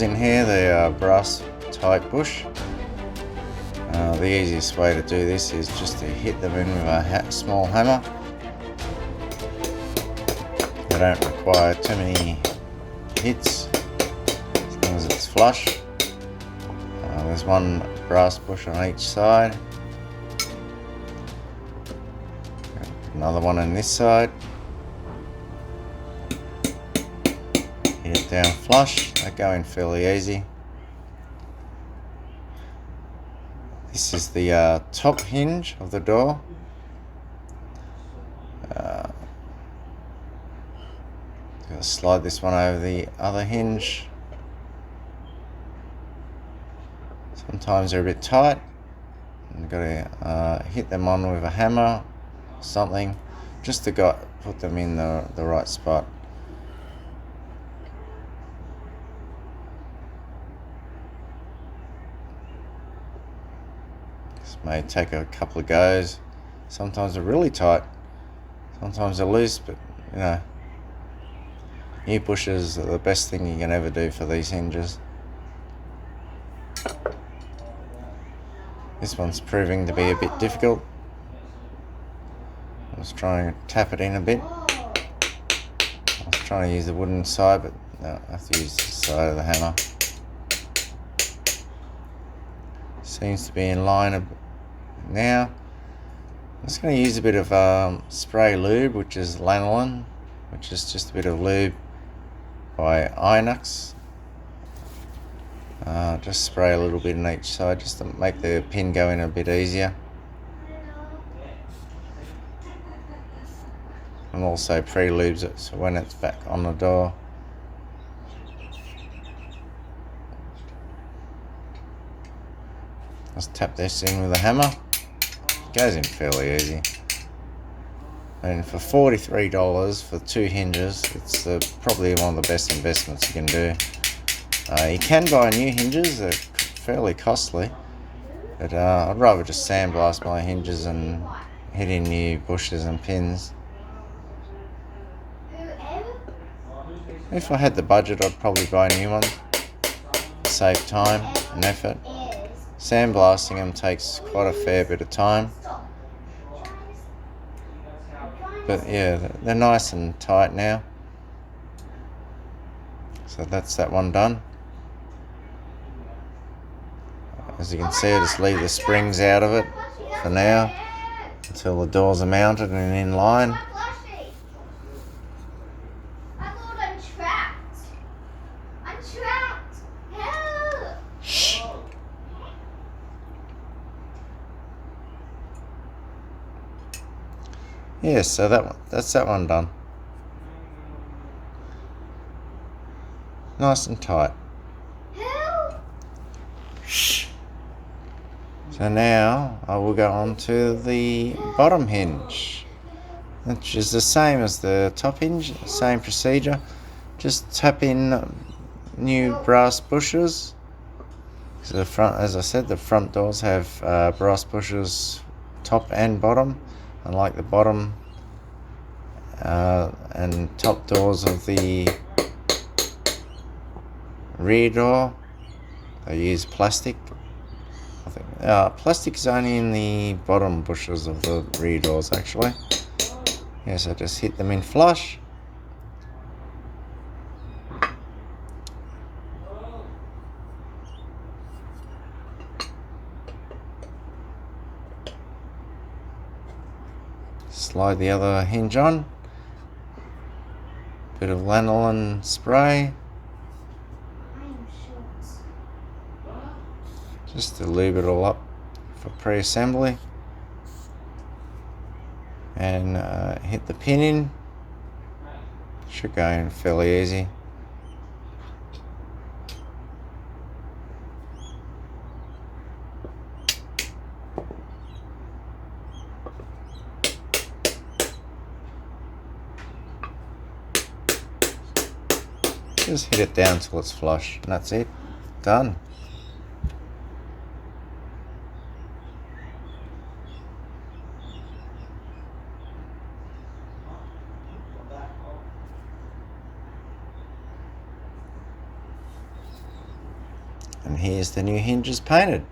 bushes in here, they are brass type bush. The easiest way to do this is just to hit them in with a small hammer. They don't require too many hits as long as it's flush. There's one brass bush on each side, another one on this side. Hit it down flush, they go in fairly easy. This is the top hinge of the door. Slide this one over the other hinge. Sometimes they're a bit tight. You've got to hit them on with a hammer or something just to put them in the right spot. This may take a couple of goes. Sometimes they're really tight, sometimes they're loose, but you know, new bushes are the best thing you can ever do for these hinges. This one's proving to be a bit difficult. I was trying to tap it in a bit. I was trying to use the wooden side, but no, I have to use the side of the hammer. Seems to be in line now. I'm just going to use a bit of spray lube, which is lanolin, which is just a bit of lube by Inox. Just spray a little bit on each side just to make the pin go in a bit easier. And also pre-lubes it so when it's back on the door. Just tap this in with a hammer. It goes in fairly easy. And for $43 for 2 hinges, it's probably one of the best investments you can do. You can buy new hinges, they're fairly costly, but I'd rather just sandblast my hinges and hit in new bushes and pins. If I had the budget, I'd probably buy new ones, save time and effort. Sandblasting them takes quite a fair bit of time, but yeah, they're nice and tight now. So that's that one done. As you can see, I just leave the springs out of it for now until the doors are mounted and in line. Shh. Yeah, so that's that one done. Nice and tight. Shh. So now I will go on to the bottom hinge, which is the same as the top hinge, same procedure. Just tap in new brass bushes. So the front, as I said, the front doors have brass bushes top and bottom, unlike the bottom and top doors of the rear door. They use plastic. I think plastic is only in the bottom bushes of the rear doors actually. Yes, I just hit them in flush. Slide the other hinge on. Bit of lanolin spray. Just to lube it all up for pre-assembly. And hit the pin in. Should go in fairly easy. Just hit it down till it's flush, and that's it. Done. And here's the new hinges painted.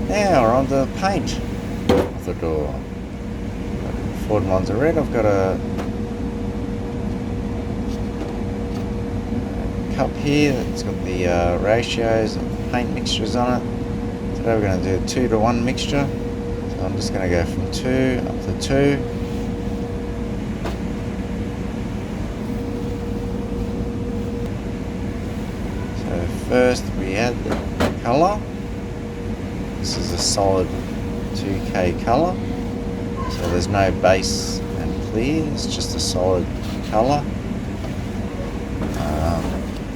Now we're on the paint of the door. Ford ones are red. I've got a cup here that's got the ratios of the paint mixtures on it. Today we're going to do a 2-to-1 mixture. So I'm just going to go from 2 up to 2. So first we add the colour. This is a solid 2K colour. So there's no base and clear, it's just a solid colour.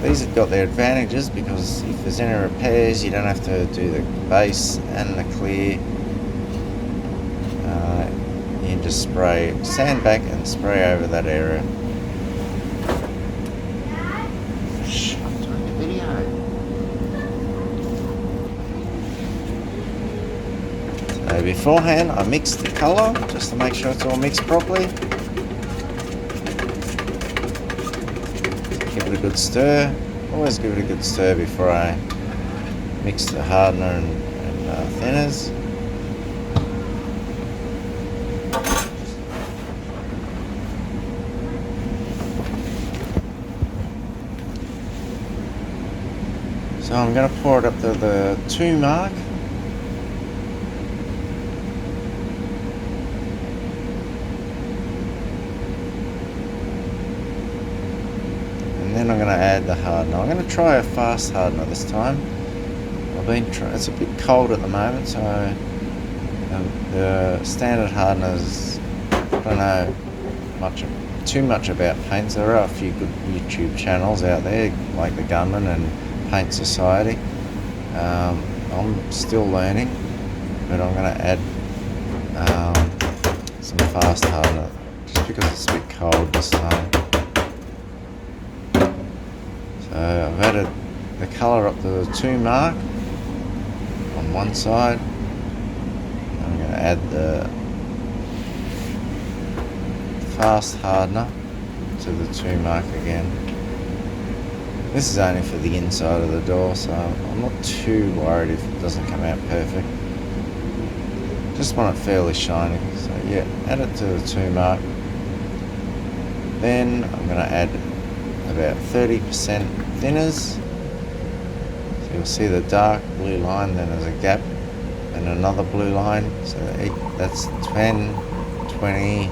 These have got their advantages because if there's any repairs you don't have to do the base and the clear. You can just sand back and spray over that area. So beforehand I mixed the colour just to make sure it's all mixed properly. Give it a good stir. Always give it a good stir before I mix the hardener and thinners. So I'm going to pour it up to the 2 mark. Then I'm going to add the hardener. I'm going to try a fast hardener this time. It's a bit cold at the moment, so the standard hardeners, I don't know too much about paints. There are a few good YouTube channels out there, like the Gunman and Paint Society. I'm still learning, but I'm going to add some fast hardener just because it's a bit cold this time. I've added the colour up to the 2 mark on one side. I'm going to add the fast hardener to the 2 mark again. This is only for the inside of the door, so I'm not too worried if it doesn't come out perfect. Just want it fairly shiny. So yeah, add it to the 2 mark. Then I'm going to add about 30% thinners. So you'll see the dark blue line, then there's a gap and another blue line. So that's 10, 20,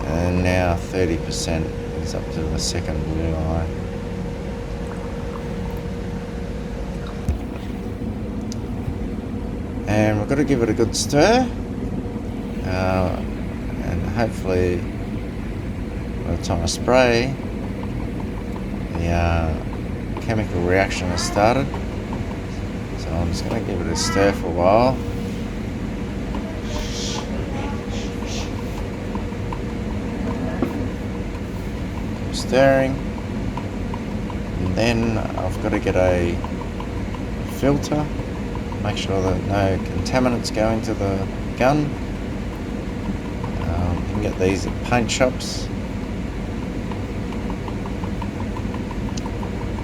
and now 30% is up to the second blue line. And we've got to give it a good stir, and hopefully by the time I spray, the chemical reaction has started. So I'm just going to give it a stir for a while. Keep stirring, and then I've got to get a filter, make sure that no contaminants go into the gun. You can get these at paint shops.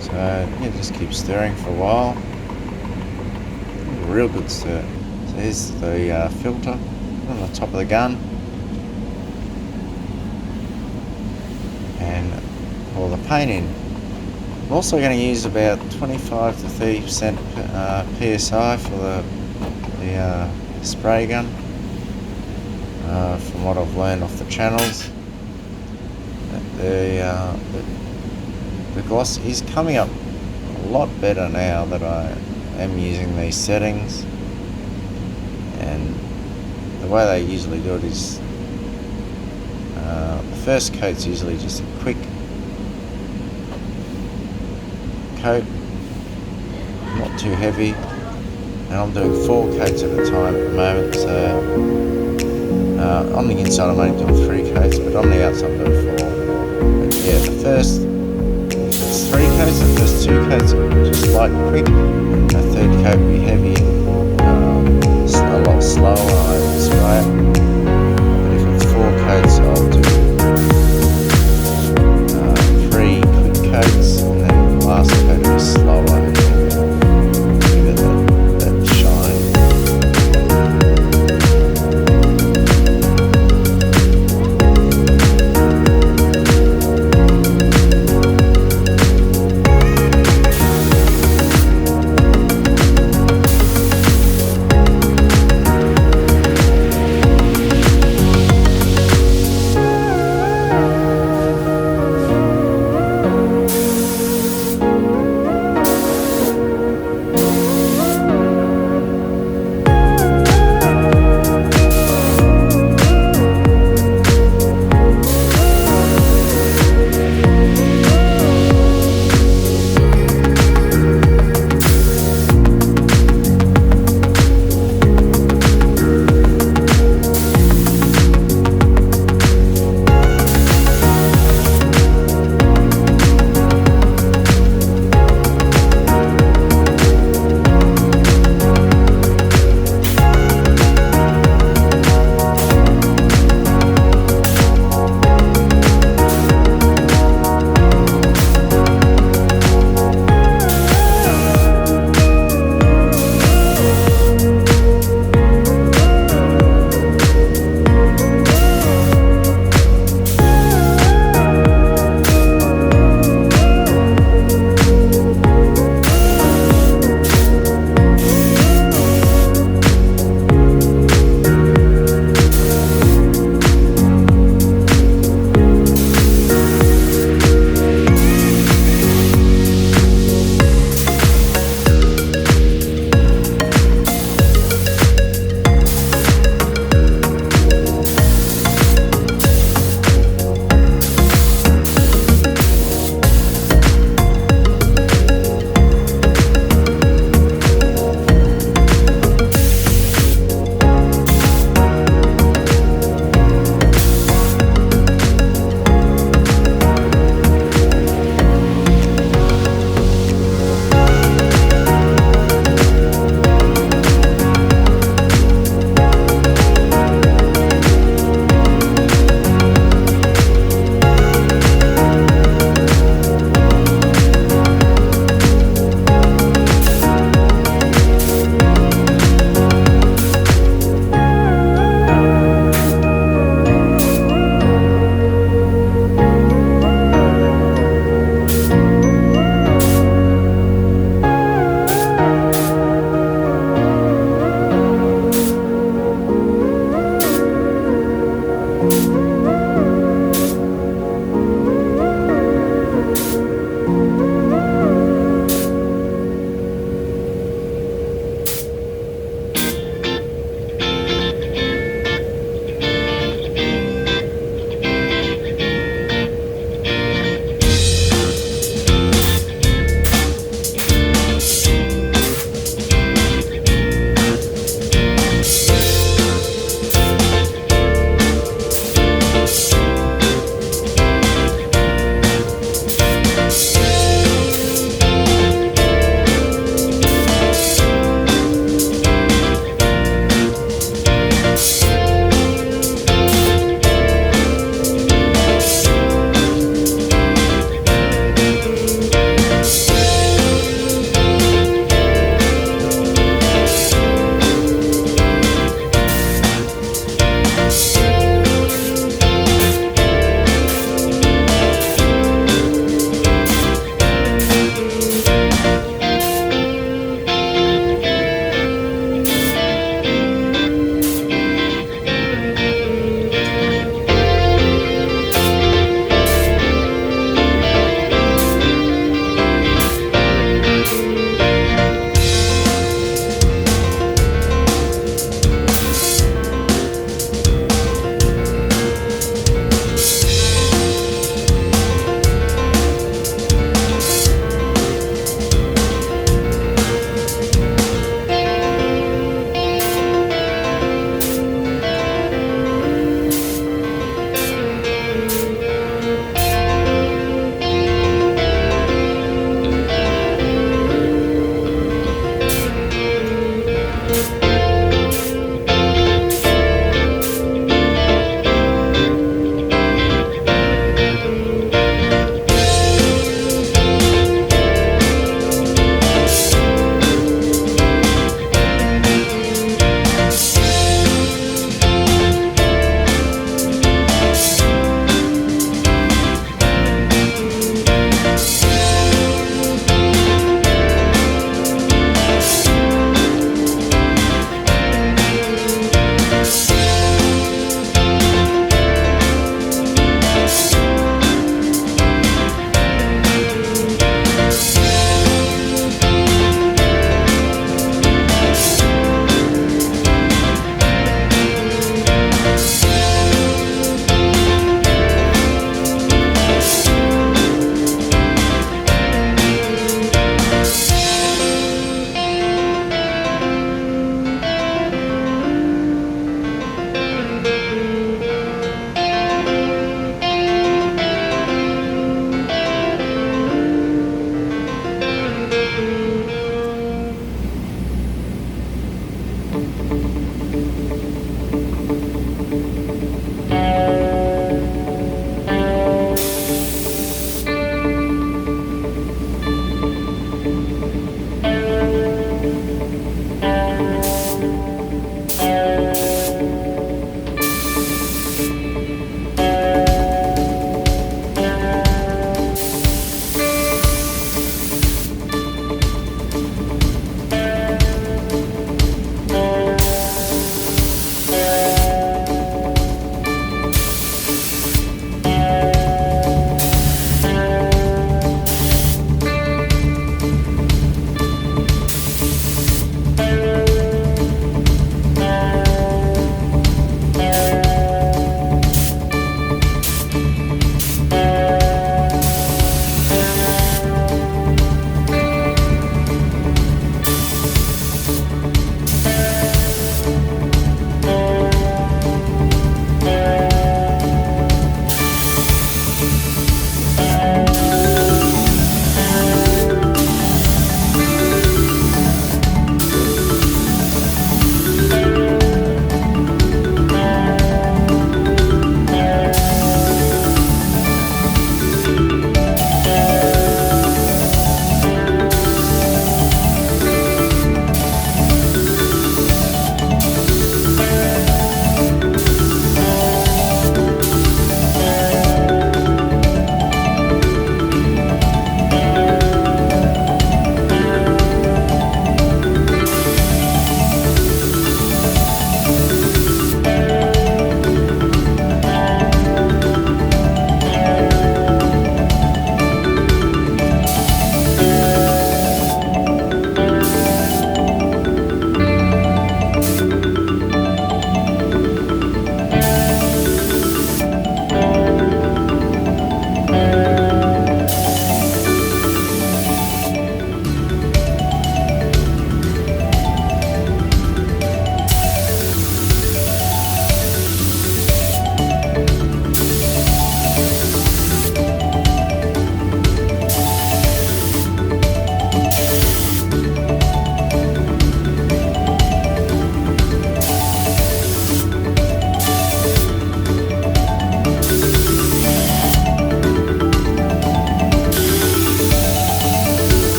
So yeah, just keep stirring for a while. Real good stir. So here's the filter on the top of the gun, and pour the paint in. I'm also going to use about 25 to 30% PSI for the spray gun. From what I've learned off the channels, the gloss is coming up a lot better now that I am using these settings. And the way they usually do it is the first coat's usually just a quick coat, not too heavy, and I'm doing 4 coats at a time at the moment. So on the inside I'm only doing 3 coats, but on the outside I'm doing 4. But yeah, the first, if it's 3 coats, the first 2 coats are just light and quick, and the third coat will be heavy, a lot slower. I spray it.